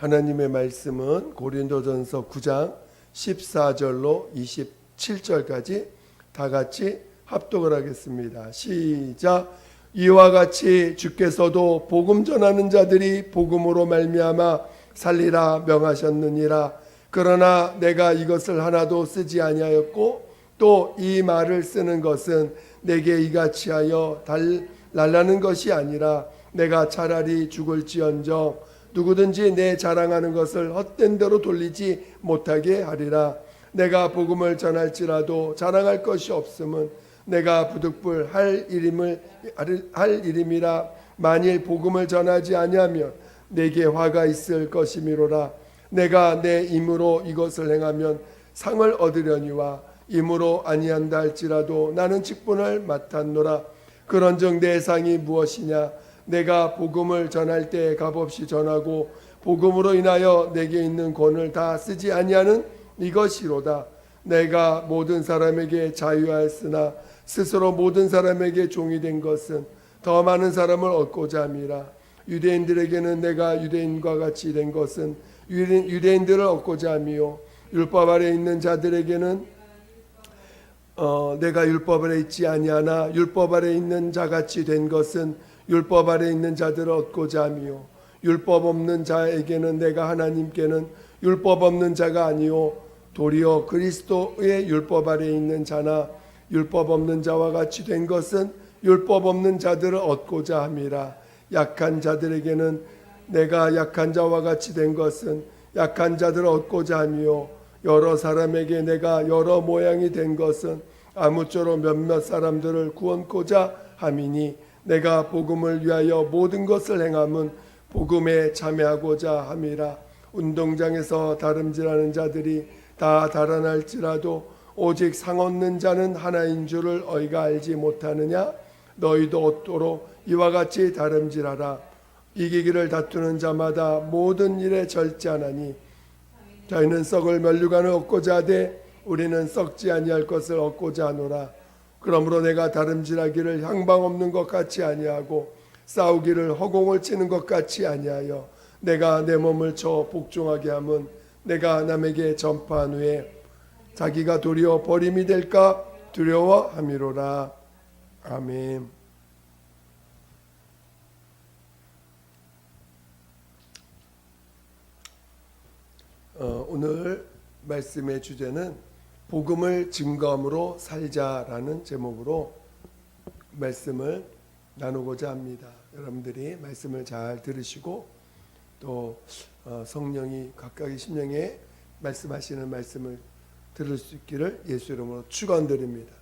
하나님의 말씀은 고린도전서 9장 14절로 27절까지 다 같이 합독을 하겠습니다. 시작. 이와 같이 주께서도 복음 전하는 자들이 복음으로 말미암아 살리라 명하셨느니라. 그러나 내가 이것을 하나도 쓰지 아니하였고 또 이 말을 쓰는 것은 내게 이같이 하여 달라는 것이 아니라 내가 차라리 죽을지언정 누구든지 내 자랑하는 것을 헛된 대로 돌리지 못하게 하리라. 내가 복음을 전할지라도 자랑할 것이 없음은 내가 부득불 할 일임이라. 만일 복음을 전하지 아니하면 내게 화가 있을 것이미로라. 내가 내 임으로 이것을 행하면 상을 얻으려니와 임으로 아니한다 할지라도 나는 직분을 맡았노라. 그런즉 내 상이 무엇이냐? 내가 복음을 전할 때 값없이 전하고 복음으로 인하여 내게 있는 권을 다 쓰지 아니하는 이것이로다. 내가 모든 사람에게 자유하였으나 스스로 모든 사람에게 종이 된 것은 더 많은 사람을 얻고자 함이라. 유대인들에게는 내가 유대인과 같이 된 것은 유대인들을 얻고자 함이요 율법 아래 있는 자들에게는 내가 율법 아래 있지 아니하나 율법 아래 있는 자같이 된 것은 율법 아래 있는 자들을 얻고자 함이요 율법 없는 자에게는 내가 하나님께는 율법 없는 자가 아니요 도리어 그리스도의 율법 아래 있는 자나 율법 없는 자와 같이 된 것은 율법 없는 자들을 얻고자 함이라. 약한 자들에게는 내가 약한 자와 같이 된 것은 약한 자들을 얻고자 함이요 여러 사람에게 내가 여러 모양이 된 것은 아무쪼록 몇몇 사람들을 구원코자 함이니 내가 복음을 위하여 모든 것을 행함은 복음에 참여하고자 함이라. 운동장에서 다름질하는 자들이 다 달아날지라도 오직 상 얻는 자는 하나인 줄을 너희가 알지 못하느냐? 너희도 얻도록 이와 같이 다름질하라. 이기기를 다투는 자마다 모든 일에 절제하나니 저희는 썩을 면류관을 얻고자 하되 우리는 썩지 아니할 것을 얻고자 하노라. 그러므로 내가 다름질하기를 향방 없는 것 같이 아니하고 싸우기를 허공을 치는 것 같이 아니하여 내가 내 몸을 쳐 복종하게 함은 내가 남에게 전파한 후에 자기가 도리어 버림이 될까 두려워함이로라. 아멘. 오늘 말씀의 주제는 복음을 증거함으로 살자라는 제목으로 말씀을 나누고자 합니다. 여러분들이 말씀을 잘 들으시고 또 성령이 각각의 심령에 말씀하시는 말씀을 들을 수 있기를 예수 이름으로 축원드립니다.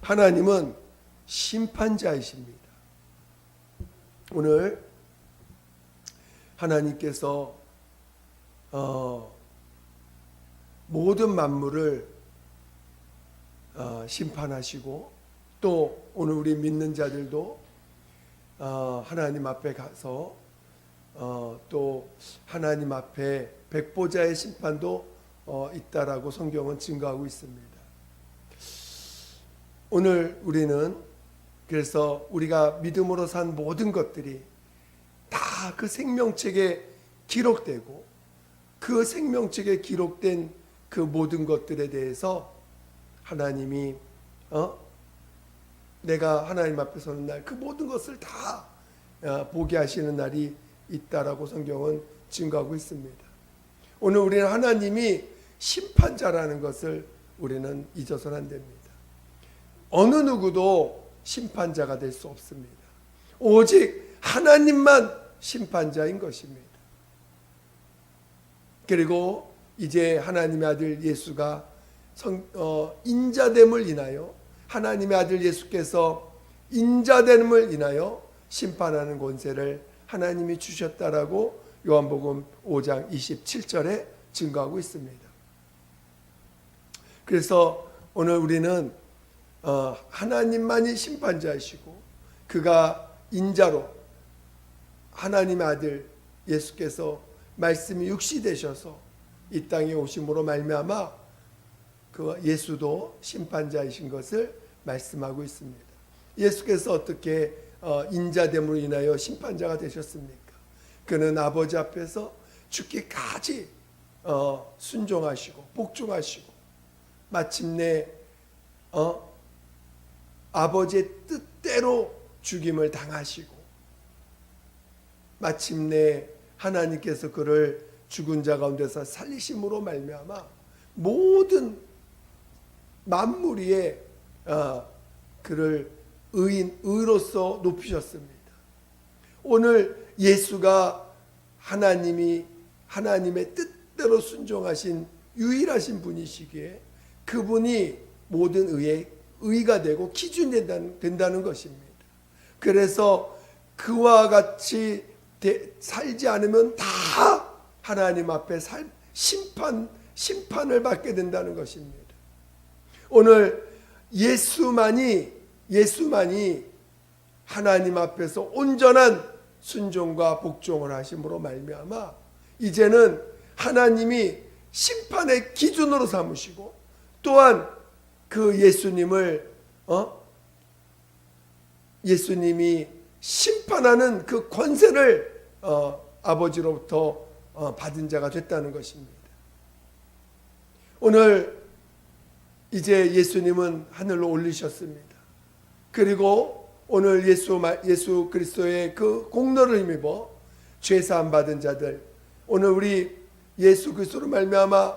하나님은 심판자이십니다. 오늘 하나님께서 모든 만물을 심판하시고 또 오늘 우리 믿는 자들도 하나님 앞에 가서 또 하나님 앞에 백보자의 심판도 있다라고 성경은 증거하고 있습니다. 오늘 우리는 그래서 우리가 믿음으로 산 모든 것들이 다 그 생명책에 기록되고 그 생명책에 기록된 그 모든 것들에 대해서 하나님이 내가 하나님 앞에 서는 날 그 모든 것을 다 보게 하시는 날이 있다라고 성경은 증거하고 있습니다. 오늘 우리는 하나님이 심판자라는 것을 우리는 잊어서는 안 됩니다. 어느 누구도 심판자가 될 수 없습니다. 오직 하나님만 심판자인 것입니다. 그리고 이제 하나님의 아들 예수가 인자됨을 인하여 하나님의 아들 예수께서 인자됨을 인하여 심판하는 권세를 하나님이 주셨다라고 요한복음 5장 27절에 증거하고 있습니다. 그래서 오늘 우리는 하나님만이 심판자이시고 그가 인자로 하나님의 아들 예수께서 말씀이 육시 되셔서 이 땅에 오심으로 말미암아 그 예수도 심판자이신 것을 말씀하고 있습니다. 예수께서 어떻게 인자됨으로 인하여 심판자가 되셨습니까? 그는 아버지 앞에서 죽기까지 순종하시고 복종하시고 마침내 아버지의 뜻대로 죽임을 당하시고 마침내 하나님께서 그를 죽은 자 가운데서 살리심으로 말미암아 모든 만물 위에 그를 의로서 높이셨습니다. 오늘 예수가 하나님의 뜻대로 순종하신 유일하신 분이시기에 그분이 모든 의가 되고 기준이 된다는 것입니다. 그래서 그와 같이 살지 않으면 다 하나님 앞에 심판을 받게 된다는 것입니다. 오늘 예수만이 하나님 앞에서 온전한 순종과 복종을 하심으로 말미암아 이제는 하나님이 심판의 기준으로 삼으시고 또한 그 예수님이 심판하는 그 권세를 아버지로부터 받은 자가 됐다는 것입니다. 오늘 이제 예수님은 하늘로 올리셨습니다. 그리고 오늘 예수 그리스도의 그 공로를 힘입어 죄 사함 받은 자들, 오늘 우리 예수 그리스도로 말미암아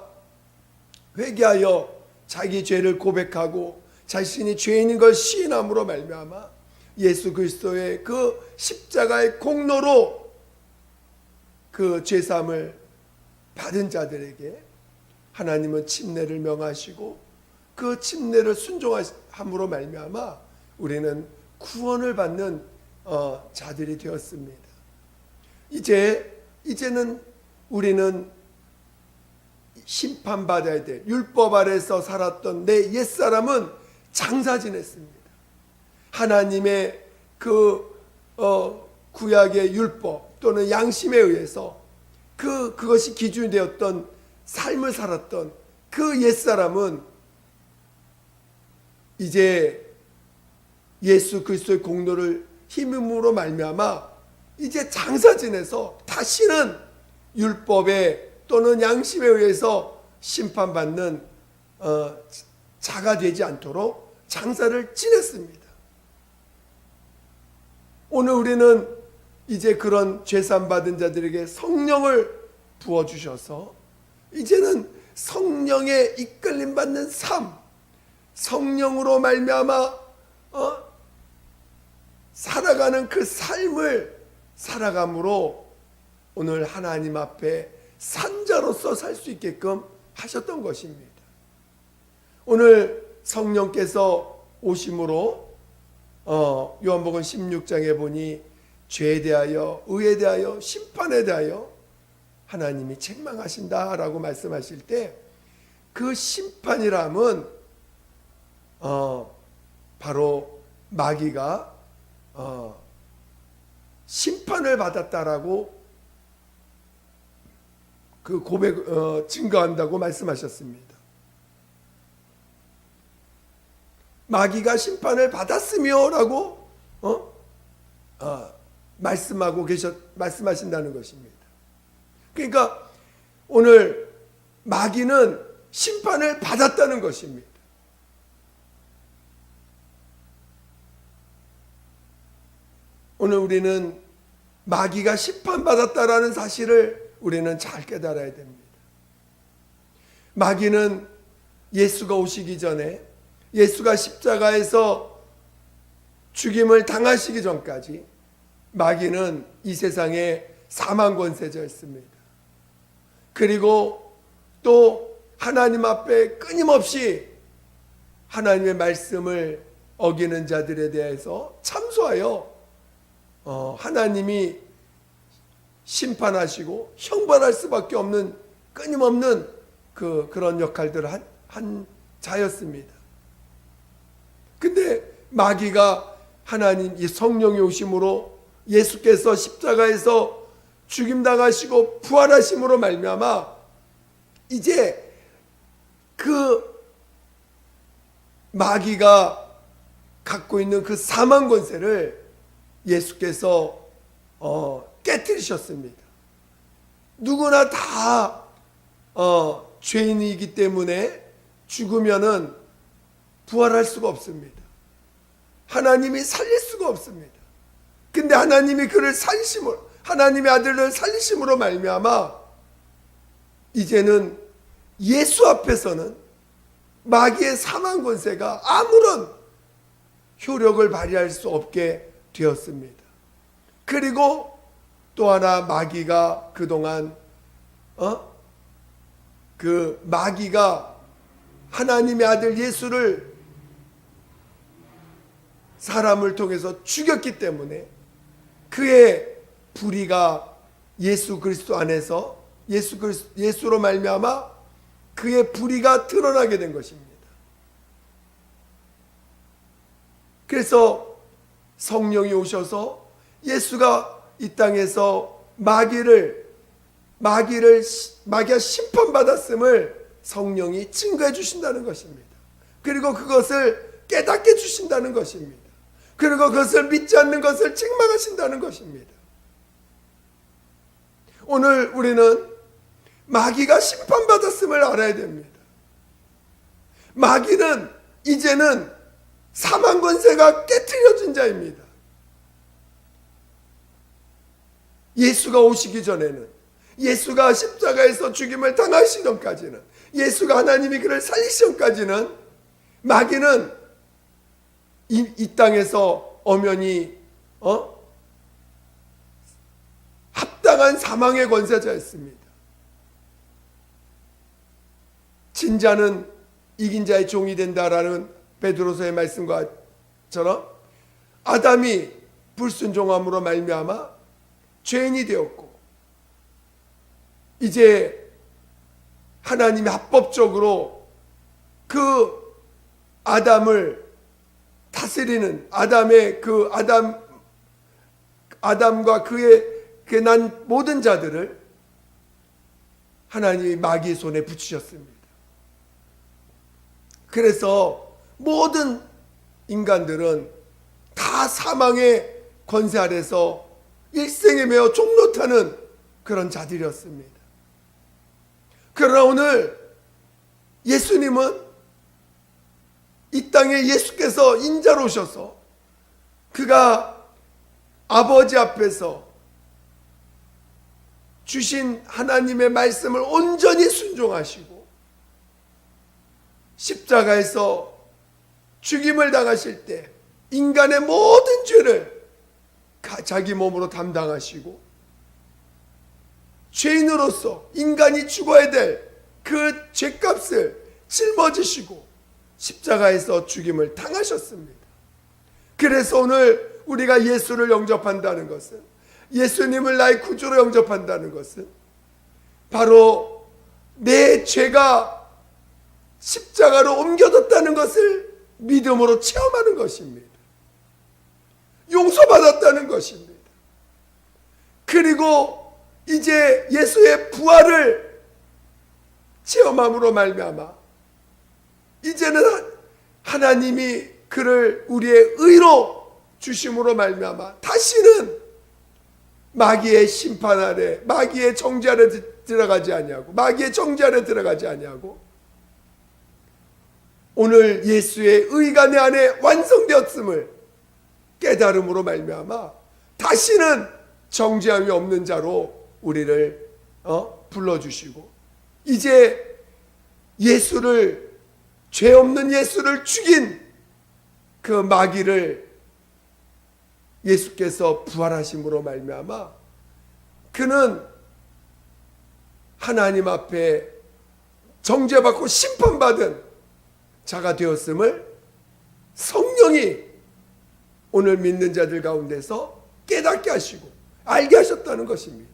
회개하여 자기 죄를 고백하고 자신이 죄인인 걸 시인함으로 말미암아 예수 그리스도의 그 십자가의 공로로 그 죄 사함을 받은 자들에게 하나님은 침례를 명하시고 그 침례를 순종함으로 말미암아 우리는 구원을 받는 자들이 되었습니다. 이제는 우리는 심판받아야 될 율법 아래서 살았던 내 옛사람은 장사 지냈습니다. 하나님의 그 구약의 율법 또는 양심에 의해서 그것이 기준이 되었던 삶을 살았던 그 옛사람은 이제 예수 그리스도의 공로를 힘임으로 말미암아 이제 장사 지내서 다시는 율법에 또는 양심에 의해서 심판받는 자가 되지 않도록 장사를 지냈습니다. 오늘 우리는 이제 그런 죄산 받은 자들에게 성령을 부어주셔서 이제는 성령에 이끌림 받는 삶, 성령으로 말미암아 살아가는 그 삶을 살아감으로 오늘 하나님 앞에 산자로서 살 수 있게끔 하셨던 것입니다. 오늘 성령께서 오심으로 요한복음 16장에 보니 죄에 대하여 의에 대하여 심판에 대하여 하나님이 책망하신다라고 말씀하실 때 그 심판이라면 바로 마귀가 심판을 받았다라고 그 증거한다고 말씀하셨습니다. 마귀가 심판을 받았으며라고 말씀하신다는 것입니다. 그러니까 오늘 마귀는 심판을 받았다는 것입니다. 오늘 우리는 마귀가 심판받았다라는 사실을 우리는 잘 깨달아야 됩니다. 마귀는 예수가 오시기 전에 예수가 십자가에서 죽임을 당하시기 전까지 마귀는 이 세상에 사망 권세자였습니다. 그리고 또 하나님 앞에 끊임없이 하나님의 말씀을 어기는 자들에 대해서 참소하여 하나님이 심판하시고 형벌할 수밖에 없는 끊임없는 그런 역할들을 한 자였습니다. 근데 마귀가 하나님 성령이 오심으로 예수께서 십자가에서 죽임당하시고 부활하심으로 말미암아 이제 그 마귀가 갖고 있는 그 사망 권세를 예수께서 깨뜨리셨습니다. 누구나 다 죄인이기 때문에 죽으면은 부활할 수가 없습니다. 하나님이 살릴 수가 없습니다. 근데 하나님이 그를 살리심으로, 하나님의 아들을 살리심으로 말미암아 이제는 예수 앞에서는 마귀의 사망 권세가 아무런 효력을 발휘할 수 없게 되었습니다. 그리고 또 하나 마귀가 그동안 그 마귀가 하나님의 아들 예수를 사람을 통해서 죽였기 때문에 그의 불의가 예수 그리스도 안에서 예수로 말미암아 그의 불의가 드러나게 된 것입니다. 그래서 성령이 오셔서 예수가 이 땅에서 마귀가 심판받았음을 성령이 증거해 주신다는 것입니다. 그리고 그것을 깨닫게 주신다는 것입니다. 그리고 그것을 믿지 않는 것을 책망하신다는 것입니다. 오늘 우리는 마귀가 심판받았음을 알아야 됩니다. 마귀는 이제는 사망 권세가 깨트려진 자입니다. 예수가 오시기 전에는, 예수가 십자가에서 죽임을 당하시 전까지는, 예수가 하나님이 그를 살리시 전까지는 마귀는 이 땅에서 엄연히 합당한 사망의 권세자였습니다. 진자는 이긴 자의 종이 된다라는 베드로서의 말씀과처럼 아담이 불순종함으로 말미암아 죄인이 되었고, 이제 하나님이 합법적으로 그 아담을 다스리는 아담과 그의 난 모든 자들을 하나님이 마귀의 손에 붙이셨습니다. 그래서 모든 인간들은 다 사망의 권세 아래서 일생에 매어 종노타는 그런 자들이었습니다. 그러나 오늘 예수님은 이 땅에 예수께서 인자로 오셔서 그가 아버지 앞에서 주신 하나님의 말씀을 온전히 순종하시고 십자가에서 죽임을 당하실 때 인간의 모든 죄를 자기 몸으로 담당하시고 죄인으로서 인간이 죽어야 될 그 죄값을 짊어지시고 십자가에서 죽임을 당하셨습니다. 그래서 오늘 우리가 예수를 영접한다는 것은, 예수님을 나의 구주로 영접한다는 것은 바로 내 죄가 십자가로 옮겨졌다는 것을 믿음으로 체험하는 것입니다. 용서받았다는 것입니다. 그리고 이제 예수의 부활을 체험함으로 말미암아 이제는 하나님이 그를 우리의 의로 주심으로 말미암아 다시는 마귀의 심판 아래, 마귀의 정죄 아래 들어가지 아니하고, 마귀의 정죄 아래 들어가지 아니하고, 오늘 예수의 의가 내 안에 완성되었음을 깨달음으로 말미암아 다시는 정죄함이 없는 자로 우리를 불러주시고, 이제 예수를, 죄 없는 예수를 죽인 그 마귀를 예수께서 부활하심으로 말미암아 그는 하나님 앞에 정죄받고 심판받은 자가 되었음을 성령이 오늘 믿는 자들 가운데서 깨닫게 하시고 알게 하셨다는 것입니다.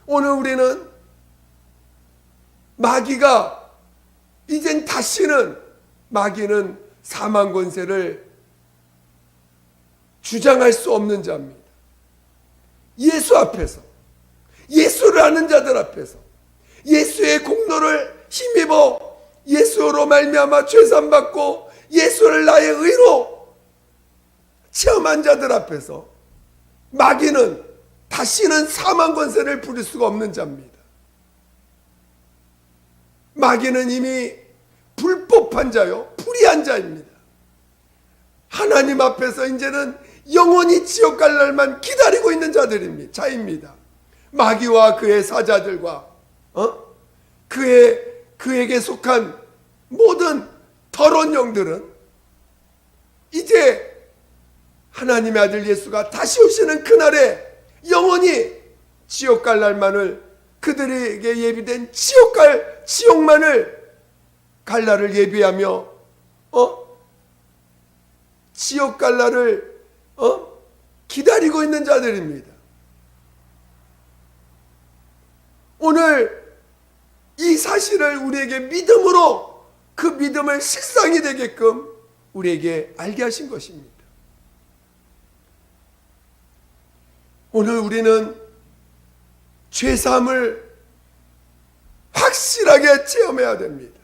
오늘 우리는 마귀가 이젠 다시는, 마귀는 사망 권세를 주장할 수 없는 자입니다. 예수 앞에서, 예수를 아는 자들 앞에서, 예수의 공로를 힘입어 예수로 말미암아 죄산받고 예수를 나의 의로 체험한 자들 앞에서 마귀는 다시는 사망 권세를 부릴 수가 없는 자입니다. 마귀는 이미 불법한 자요, 불의한 자입니다. 하나님 앞에서 이제는 영원히 지옥 갈 날만 기다리고 있는 자입니다. 마귀와 그의 사자들과 그에게 속한 모든 더러운 영들은 이제 하나님의 아들 예수가 다시 오시는 그날에 영원히 지옥 갈 날만을, 그들에게 예비된 지옥만을 갈 날을 예비하며 지옥 갈 날을 기다리고 있는 자들입니다. 오늘 이 사실을 우리에게 믿음으로, 그 믿음을 실상이 되게끔 우리에게 알게 하신 것입니다. 오늘 우리는 죄사함을 확실하게 체험해야 됩니다.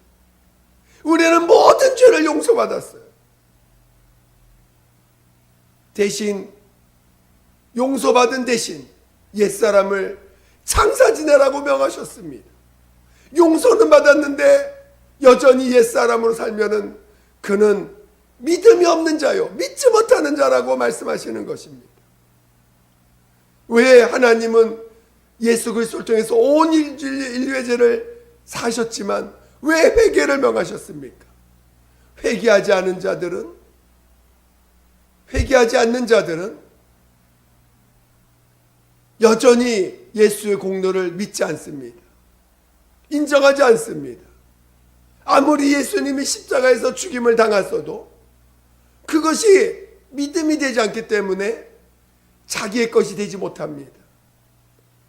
우리는 모든 죄를 용서받았어요. 대신 용서받은 대신 옛사람을 장사 지내라고 명하셨습니다. 용서는 받았는데 여전히 옛사람으로 살면은 그는 믿음이 없는 자요, 믿지 못하는 자라고 말씀하시는 것입니다. 왜 하나님은 예수 그리스도를 통해서 온 인류의 죄를 사셨지만 왜 회개를 명하셨습니까? 회개하지 않는 자들은 여전히 예수의 공로를 믿지 않습니다. 인정하지 않습니다. 아무리 예수님이 십자가에서 죽임을 당하셔도 그것이 믿음이 되지 않기 때문에 자기의 것이 되지 못합니다.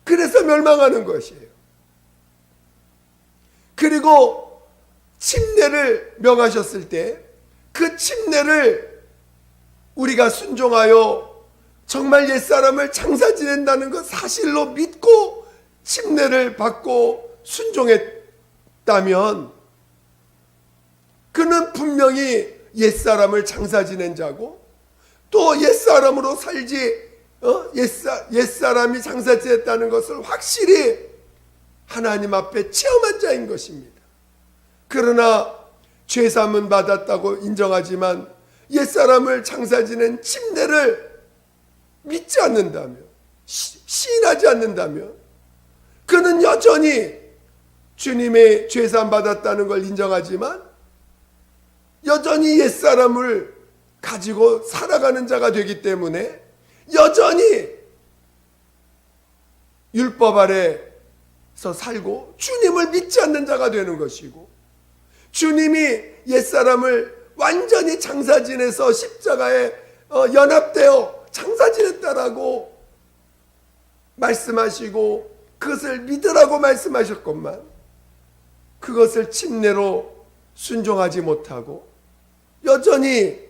그래서 멸망하는 것이에요. 그리고 침례를 명하셨을 때 그 침례를 우리가 순종하여 정말 옛사람을 장사 지낸다는 것 사실로 믿고 침례를 받고 순종했다면 그는 분명히 옛사람을 장사 지낸 자고 또 옛사람으로 살지 옛사람이 장사 지냈다는 것을 확실히 하나님 앞에 체험한 자인 것입니다. 그러나 죄사함은 받았다고 인정하지만 옛사람을 장사 지낸 침례를 믿지 않는다면, 시인하지 않는다면 그는 여전히 주님의 죄사함 받았다는 걸 인정하지만 여전히 옛사람을 가지고 살아가는 자가 되기 때문에 여전히 율법 아래서 살고 주님을 믿지 않는 자가 되는 것이고, 주님이 옛사람을 완전히 장사 지내서 십자가에 연합되어 장사 지냈다라고 말씀하시고 그것을 믿으라고 말씀하셨건만 그것을 침례로 순종하지 못하고 여전히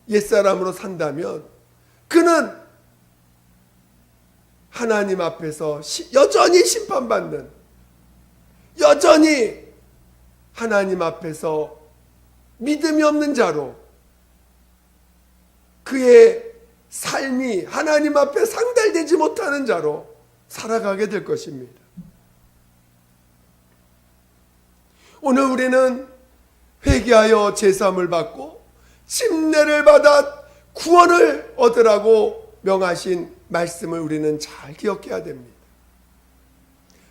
옛사람으로 산다면 그는 하나님 앞에서 여전히 심판받는, 여전히 하나님 앞에서 믿음이 없는 자로 그의 삶이 하나님 앞에 상달되지 못하는 자로 살아가게 될 것입니다. 오늘 우리는 회개하여 제사함을 받고 침례를 받아 구원을 얻으라고 명하신 말씀을 우리는 잘 기억해야 됩니다.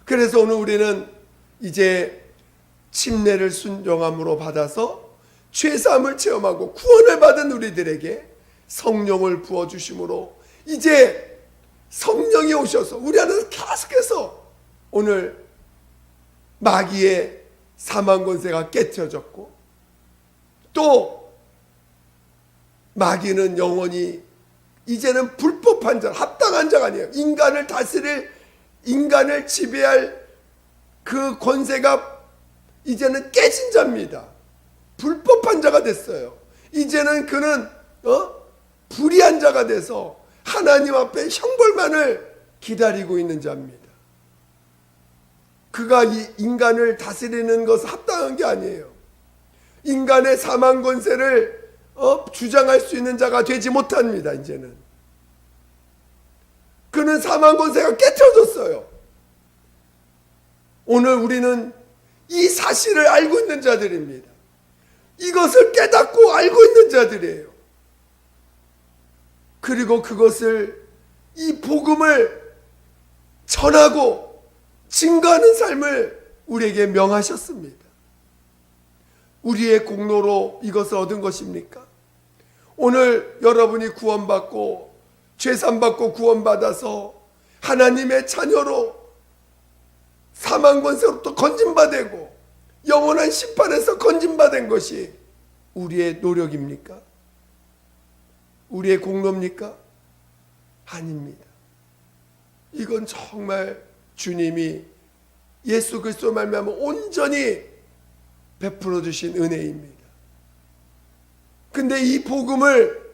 그래서 오늘 우리는 이제 침례를 순종함으로 받아서 죄사함을 체험하고 구원을 받은 우리들에게 성령을 부어주심으로 이제 성령이 오셔서 우리 안에서 계속해서 오늘 마귀의 사망 권세가 깨트려졌고 또 마귀는 영원히 이제는 불법한 자, 합당한 자가 아니에요. 인간을 다스릴, 인간을 지배할 그 권세가 이제는 깨진 자입니다. 불법한 자가 됐어요. 이제는 그는 불의한 자가 돼서 하나님 앞에 형벌만을 기다리고 있는 자입니다. 그가 이 인간을 다스리는 것은 합당한 게 아니에요. 인간의 사망 권세를 주장할 수 있는 자가 되지 못합니다. 이제는 그는 사망 권세가 깨트려졌어요. 오늘 우리는 이 사실을 알고 있는 자들입니다. 이것을 깨닫고 알고 있는 자들이에요. 그리고 그것을, 이 복음을 전하고 증거하는 삶을 우리에게 명하셨습니다. 우리의 공로로 이것을 얻은 것입니까? 오늘 여러분이 구원받고 죄산받고 구원받아서 하나님의 자녀로 사망 권세로부터 건진받고 영원한 심판에서 건진받은 것이 우리의 노력입니까? 우리의 공로입니까? 아닙니다. 이건 정말 주님이 예수 그리스도 말미암아 온전히 베풀어 주신 은혜입니다. 근데 이 복음을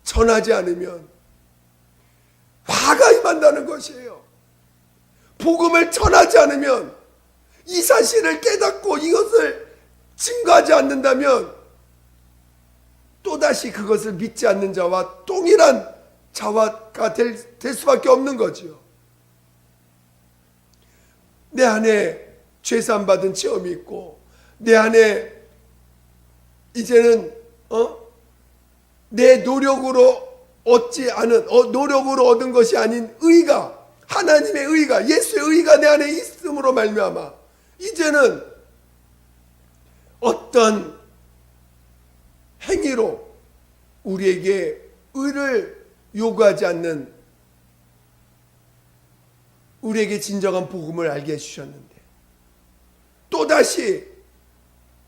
전하지 않으면 화가 임한다는 것이에요. 복음을 전하지 않으면, 이 사실을 깨닫고 이것을 증거하지 않는다면 또다시 그것을 믿지 않는 자와 동일한 자가 될 수밖에 없는 거죠. 내 안에 죄산 받은 체험이 있고, 내 안에 이제는 내 노력으로 얻지 않은, 노력으로 얻은 것이 아닌 의가, 하나님의 의가, 예수의 의가 내 안에 있음으로 말미암아 이제는 어떤 행위로 우리에게 의를 요구하지 않는, 우리에게 진정한 복음을 알게 해주셨는데, 또다시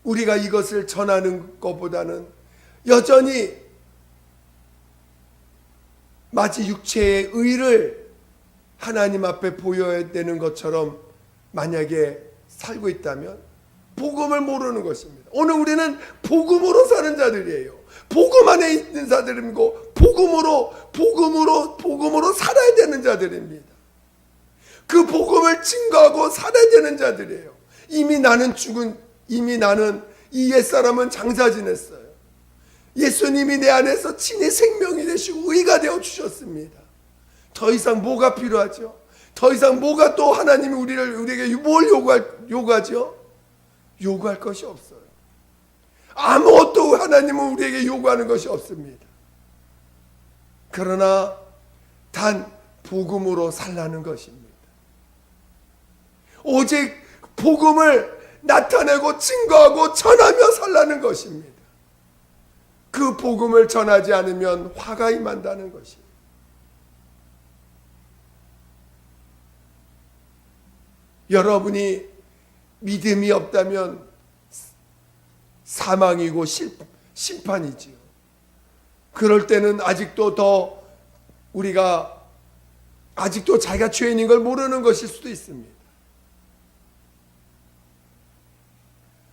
우리가 이것을 전하는 것보다는 여전히 마치 육체의 의를 하나님 앞에 보여야 되는 것처럼 만약에 살고 있다면 복음을 모르는 것입니다. 오늘 우리는 복음으로 사는 자들이에요. 복음 안에 있는 자들이고 복음으로 살아야 되는 자들입니다. 그 복음을 증거하고 살아야 되는 자들이에요. 이미 나는 이 옛사람은 장사 지냈어요. 예수님이 내 안에서 친히 생명이 되시고 의가 되어 주셨습니다. 더 이상 뭐가 필요하죠? 더 이상 뭐가 또 하나님이 우리에게 뭘 요구하죠? 요구할 것이 없어요. 아무것도 하나님은 우리에게 요구하는 것이 없습니다. 그러나 단 복음으로 살라는 것입니다. 오직 복음을 나타내고 증거하고 전하며 살라는 것입니다. 그 복음을 전하지 않으면 화가 임한다는 것입니다. 여러분이 믿음이 없다면 사망이고 심판이지요. 그럴 때는 우리가 아직도 자기가 죄인인 걸 모르는 것일 수도 있습니다.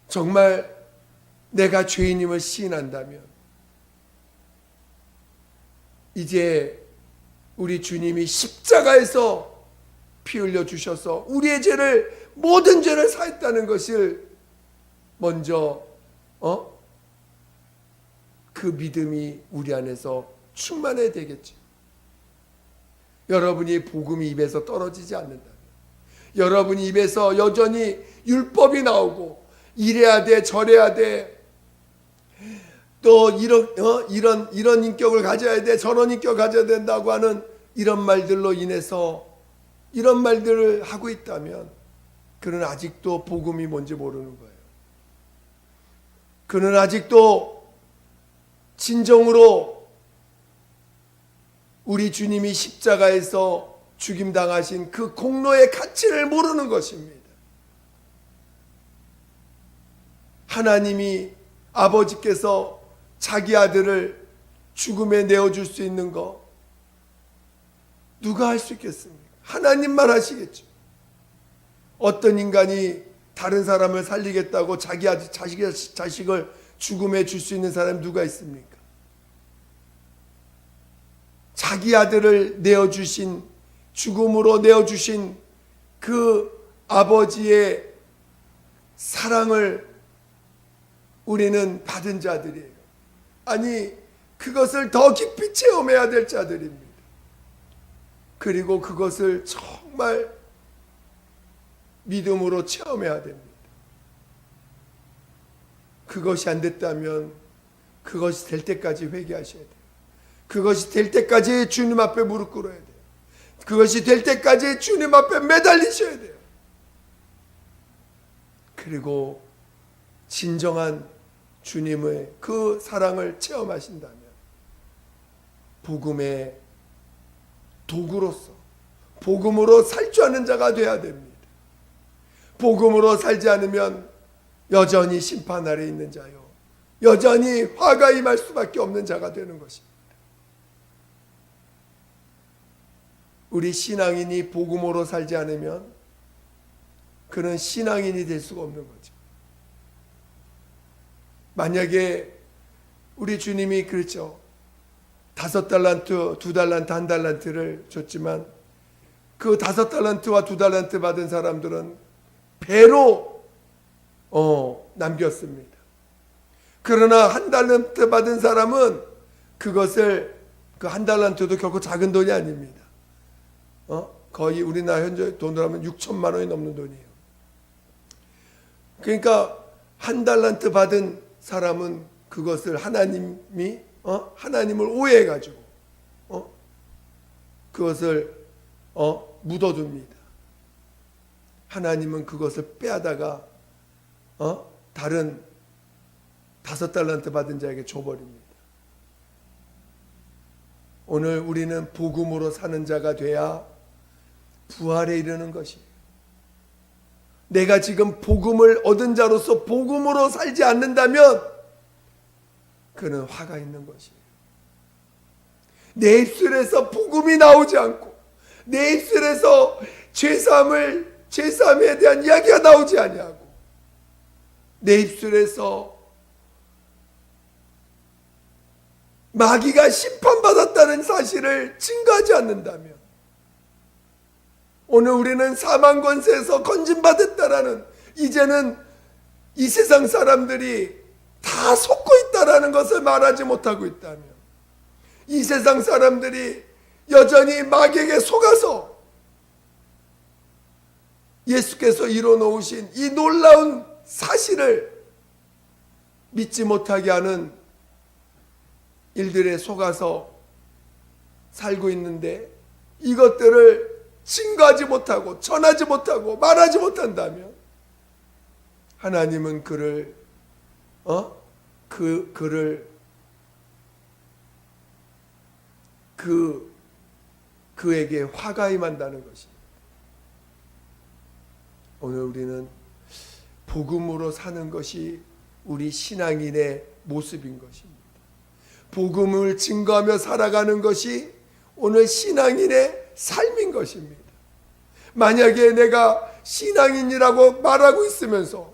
정말 내가 죄인임을 시인한다면 이제 우리 주님이 십자가에서 피 흘려 주셔서 우리의 모든 죄를 사했다는 것을 먼저 그 믿음이 우리 안에서 충만해야 되겠죠. 여러분이 복음이 입에서 떨어지지 않는다면, 여러분 입에서 여전히 율법이 나오고 이래야 돼 저래야 돼, 또 이런 인격을 가져야 돼 저런 인격을 가져야 된다고 하는 이런 말들로 인해서 이런 말들을 하고 있다면 그는 아직도 복음이 뭔지 모르는 거예요. 그는 아직도 진정으로 우리 주님이 십자가에서 죽임당하신 그 공로의 가치를 모르는 것입니다. 하나님이 아버지께서 자기 아들을 죽음에 내어줄 수 있는 거 누가 할 수 있겠습니까? 하나님만 하시겠죠. 어떤 인간이 다른 사람을 살리겠다고 자기 자식을 죽음에 줄 수 있는 사람이 누가 있습니까? 자기 아들을 내어주신, 죽음으로 내어주신 그 아버지의 사랑을 우리는 받은 자들이에요. 아니, 그것을 더 깊이 체험해야 될 자들입니다. 그리고 그것을 정말 믿음으로 체험해야 됩니다. 그것이 안 됐다면 그것이 될 때까지 회개하셔야 돼요. 그것이 될 때까지 주님 앞에 무릎 꿇어야 돼요. 그것이 될 때까지 주님 앞에 매달리셔야 돼요. 그리고 진정한 주님의 그 사랑을 체험하신다면 복음의 도구로서 복음으로 살 줄 아는 자가 되어야 됩니다. 복음으로 살지 않으면 여전히 심판 아래 있는 자요, 여전히 화가 임할 수밖에 없는 자가 되는 것입니다. 우리 신앙인이 복음으로 살지 않으면 그는 신앙인이 될 수가 없는 거죠. 만약에 우리 주님이 그렇죠, 5달란트, 2달란트, 1달란트를 줬지만 그 5달란트와 2달란트 받은 사람들은 배로 남겼습니다. 그러나 1달란트 받은 사람은 그것을, 그 1달란트도 결코 작은 돈이 아닙니다. 거의 우리나라 현재 돈으로 하면 6천만 원이 넘는 돈이에요. 그러니까 1달란트 받은 사람은 그것을 하나님이 하나님을 오해해가지고 그것을 묻어둡니다. 하나님은 그것을 빼앗다가 다른 5달란트 받은 자에게 줘버립니다. 오늘 우리는 복음으로 사는 자가 돼야 부활에 이르는 것이에요. 내가 지금 복음을 얻은 자로서 복음으로 살지 않는다면 그는 화가 있는 것이에요. 내 입술에서 복음이 나오지 않고 내 입술에서 죄사함에 대한 이야기가 나오지 아니하고 내 입술에서 마귀가 심판받았다는 사실을 증거하지 않는다면, 오늘 우리는 사망 권세에서 건진받았다라는, 이제는 이 세상 사람들이 다 속고 있다라는 것을 말하지 못하고 있다면, 이 세상 사람들이 여전히 마귀에게 속아서 예수께서 이뤄놓으신 이 놀라운 사실을 믿지 못하게 하는 일들에 속아서 살고 있는데, 이것들을 증거하지 못하고 전하지 못하고 말하지 못한다면 하나님은 그에게 화가 임한다는 것입니다. 오늘 우리는 복음으로 사는 것이 우리 신앙인의 모습인 것입니다. 복음을 증거하며 살아가는 것이 오늘 신앙인의 삶인 것입니다. 만약에 내가 신앙인이라고 말하고 있으면서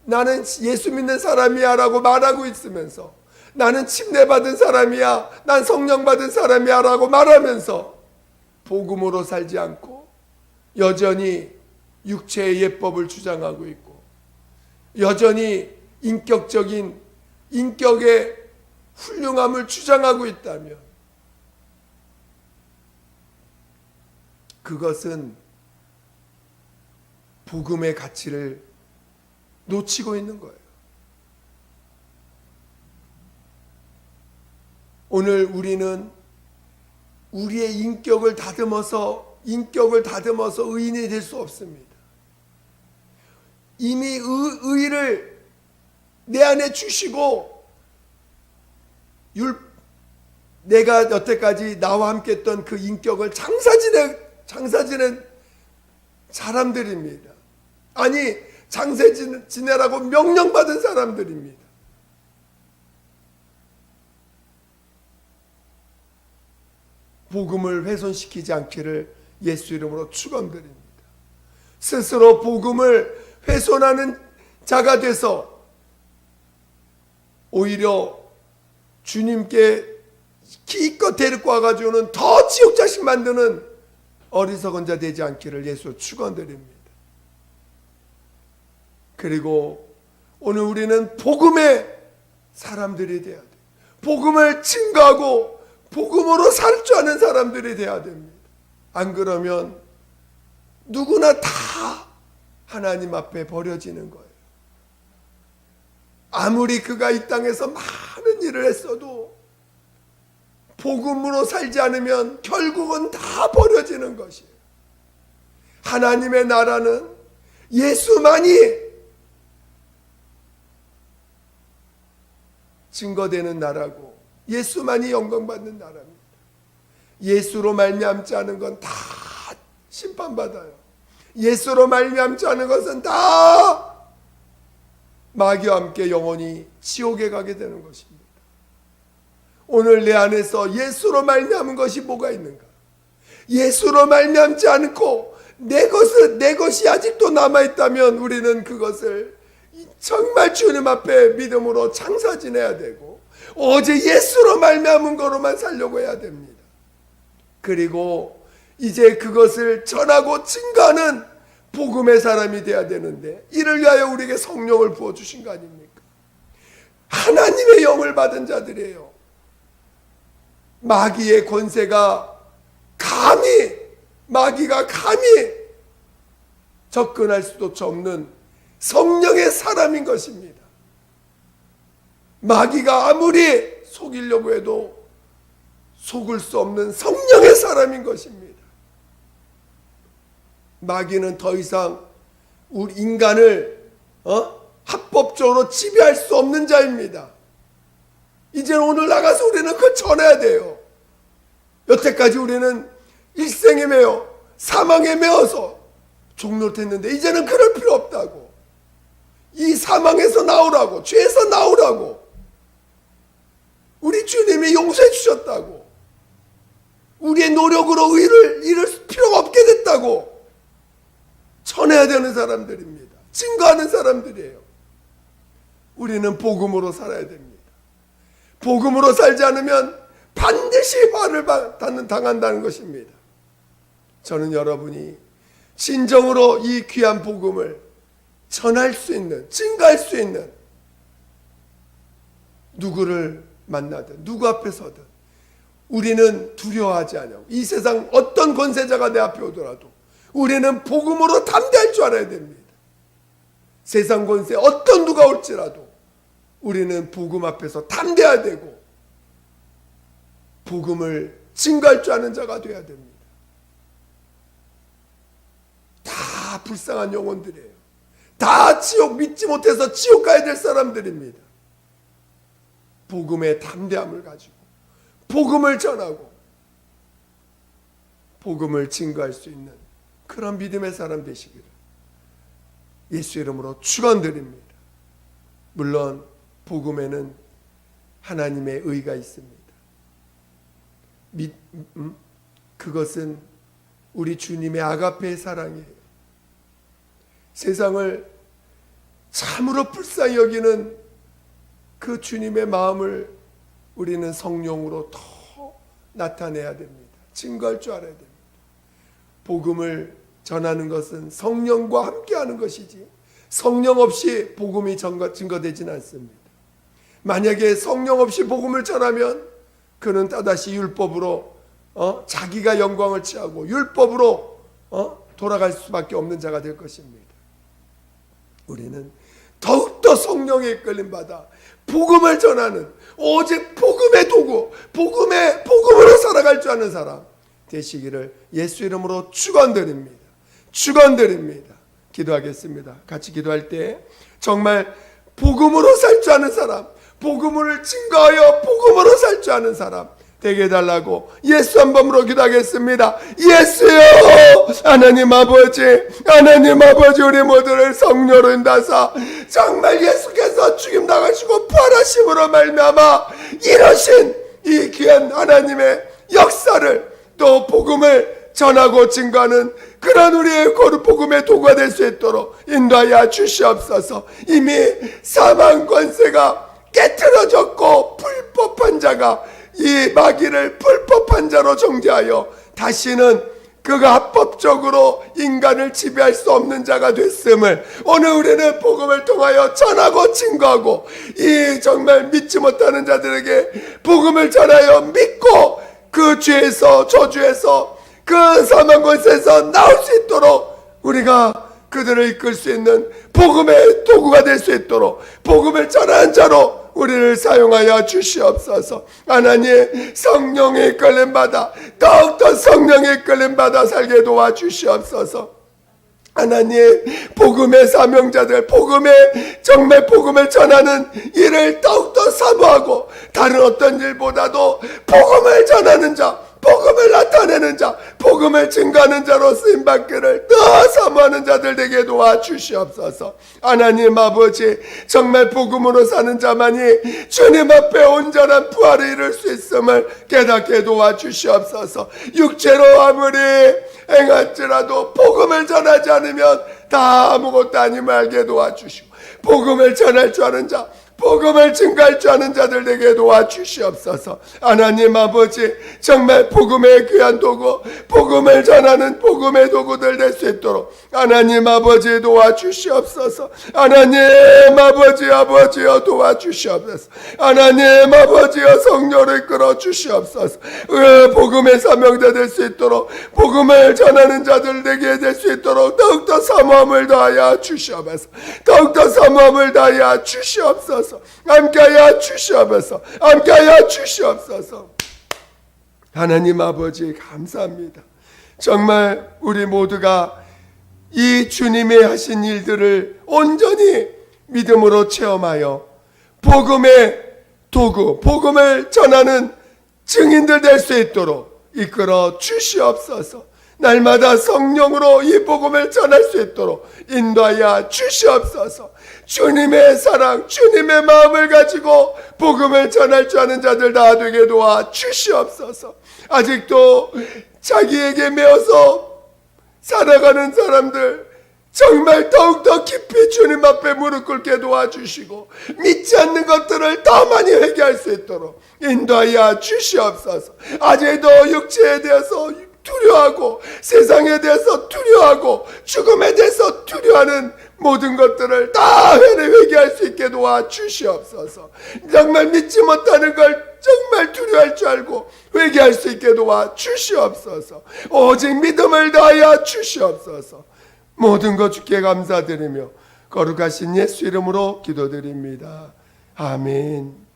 나는 예수 믿는 사람이야 라고 말하고 있으면서 나는 침례받은 사람이야, 난 성령 받은 사람이야 라고 말하면서 복음으로 살지 않고 여전히 육체의 예법을 주장하고 있고 여전히 인격적인 인격의 훌륭함을 주장하고 있다면 그것은 복음의 가치를 놓치고 있는 거예요. 오늘 우리는 우리의 인격을 다듬어서 의인이 될 수 없습니다. 이미 의를 내 안에 주시고 내가 여태까지 나와 함께 했던 그 인격을 장사 지낸 사람들입니다. 아니, 장사 지내라고 명령받은 사람들입니다. 복음을 훼손시키지 않기를 예수 이름으로 축원드립니다. 스스로 복음을 훼손하는 자가 돼서 오히려 주님께 기껏 데리고 와가지고는 더 지옥 자식 만드는 어리석은 자 되지 않기를 예수 축원드립니다. 그리고 오늘 우리는 복음의 사람들이 되어야 돼요. 복음을 증거하고 복음으로 살 줄 아는 사람들이 되어야 됩니다. 안 그러면 누구나 다 하나님 앞에 버려지는 거예요. 아무리 그가 이 땅에서 많은 일을 했어도 복음으로 살지 않으면 결국은 다 버려지는 것이에요. 하나님의 나라는 예수만이 증거되는 나라고 예수만이 영광받는 나라입니다. 예수로 말미암지 않은 건 다 심판받아요. 예수로 말미암지 않은 것은 다 마귀와 함께 영원히 지옥에 가게 되는 것입니다. 오늘 내 안에서 예수로 말미암은 것이 뭐가 있는가? 예수로 말미암지 않고 내 것이 아직도 남아있다면 우리는 그것을 정말 주님 앞에 믿음으로 장사 지내야 되고 오직 예수로 말미암은 거로만 살려고 해야 됩니다. 그리고 이제 그것을 전하고 증거하는 복음의 사람이 되어야 되는데 이를 위하여 우리에게 성령을 부어주신 거 아닙니까? 하나님의 영을 받은 자들이에요. 마귀의 권세가 마귀가 감히 접근할 수도 없는 성령의 사람인 것입니다. 마귀가 아무리 속이려고 해도 속을 수 없는 성령의 사람인 것입니다. 마귀는 더 이상 우리 인간을 합법적으로 지배할 수 없는 자입니다. 이제 오늘 나가서 우리는 그걸 전해야 돼요. 여태까지 우리는 일생에 매여 사망에 매어서 종노릇했는데 이제는 그럴 필요 없다고. 이 사망에서 나오라고, 죄에서 나오라고 우리 주님이 용서해 주셨다고, 우리의 노력으로 의를 이룰 필요가 없게 됐다고 전해야 되는 사람들입니다. 증거하는 사람들이에요. 우리는 복음으로 살아야 됩니다. 복음으로 살지 않으면 반드시 화를 당한다는 것입니다. 저는 여러분이 진정으로 이 귀한 복음을 전할 수 있는, 증거할 수 있는 누구를 만나든 누구 앞에 서든 우리는 두려워하지 않냐고. 이 세상 어떤 권세자가 내 앞에 오더라도 우리는 복음으로 담대할 줄 알아야 됩니다. 세상 권세 어떤 누가 올지라도 우리는 복음 앞에서 담대해야 되고 복음을 증거할 줄 아는 자가 되어야 됩니다. 다 불쌍한 영혼들이에요. 다 지옥 믿지 못해서 지옥 가야 될 사람들입니다. 복음의 담대함을 가지고 복음을 전하고 복음을 증거할 수 있는 그런 믿음의 사람 되시기를 예수 이름으로 축원드립니다. 물론 복음에는 하나님의 의가 있습니다. 그것은 우리 주님의 아가페의 사랑이에요. 세상을 참으로 불쌍히 여기는 그 주님의 마음을 우리는 성령으로 더 나타내야 됩니다. 증거할 줄 알아야 됩니다. 복음을 전하는 것은 성령과 함께하는 것이지 성령 없이 복음이 증거되지는 않습니다. 만약에 성령 없이 복음을 전하면 그는 또다시 율법으로 자기가 영광을 취하고 율법으로 돌아갈 수밖에 없는 자가 될 것입니다. 우리는 더욱더 성령에 이끌림 받아 복음을 전하는 오직 복음의 도구, 복음으로 살아갈 줄 아는 사람 되시기를 예수 이름으로 축원드립니다. 축원드립니다. 기도하겠습니다. 같이 기도할 때 정말 복음으로 살 줄 아는 사람, 복음을 증거하여 복음으로 살 줄 아는 사람 되게 해달라고 예수 한 번으로 기도하겠습니다. 예수여, 하나님 아버지 우리 모두를 성령으로 인도하사 정말 예수께서 죽임 당하시고 부활하심으로 말미암아 이루신 이 귀한 하나님의 역사를 또 복음을 전하고 증거하는 그런 우리의 거룩 복음의 도구가 될 수 있도록 인도하여 주시옵소서. 이미 사망 권세가 깨트려졌고 불법한 자가 이 마귀를 불법한 자로 정죄하여 다시는 그가 합법적으로 인간을 지배할 수 없는 자가 됐음을 오늘 우리는 복음을 통하여 전하고 증거하고 이 정말 믿지 못하는 자들에게 복음을 전하여 믿고 그 죄에서 저주에서 그 사망 권세에서 나올 수 있도록 우리가 그들을 이끌 수 있는 복음의 도구가 될 수 있도록 복음을 전하는 자로 우리를 사용하여 주시옵소서. 하나님, 성령의 이끌림 받아 더욱더 성령의 이끌림 받아 살게 도와주시옵소서. 하나님, 복음의 사명자들, 정말 복음을 전하는 일을 더욱더 사모하고 다른 어떤 일보다도 복음을 전하는 자, 복음을 나타내는 자, 복음을 증거하는 자로 쓰임받기를 더 사모하는 자들 되게 도와주시옵소서. 하나님 아버지, 정말 복음으로 사는 자만이 주님 앞에 온전한 부활을 이룰 수 있음을 깨닫게 도와주시옵소서. 육체로 아무리 행할지라도 복음을 전하지 않으면 다 아무것도 아님을 알게 도와주시고, 복음을 전할 줄 아는 자, 복음을 증가할 줄 아는 자들 되게 도와주시옵소서. 하나님 아버지, 정말 복음의 귀한 도구, 복음을 전하는 복음의 도구들 될 수 있도록 하나님 아버지 도와주시옵소서. 하나님 아버지여 도와주시옵소서. 하나님 아버지여 성령을 이끌어 주시옵소서. 복음의 사명자 될 수 있도록, 복음을 전하는 자들 되게 될 수 있도록 더욱더 사모함을 다하여 주시옵소서. 더욱더 사모함을 다하여 주시옵소서. 함께하여 주시옵소서. 함께하여 주시옵소서. 하나님 아버지 감사합니다. 정말 우리 모두가 이 주님의 하신 일들을 온전히 믿음으로 체험하여 복음의 도구, 복음을 전하는 증인들 될 수 있도록 이끌어 주시옵소서. 날마다 성령으로 이 복음을 전할 수 있도록 인도하여 주시옵소서. 주님의 사랑, 주님의 마음을 가지고 복음을 전할 줄 아는 자들 다 되게 도와 주시옵소서. 아직도 자기에게 매어서 살아가는 사람들 정말 더욱더 깊이 주님 앞에 무릎 꿇게 도와주시고 믿지 않는 것들을 더 많이 회개할 수 있도록 인도하여 주시옵소서. 아직도 육체에 대해서 두려워하고 세상에 대해서 두려워하고 죽음에 대해서 두려워하는 모든 것들을 다 회개할 수 있게 도와주시옵소서. 정말 믿지 못하는 걸 정말 두려워할 줄 알고 회개할 수 있게 도와주시옵소서. 오직 믿음을 다하여 주시옵소서. 모든 것 주께 감사드리며 거룩하신 예수 이름으로 기도드립니다. 아멘.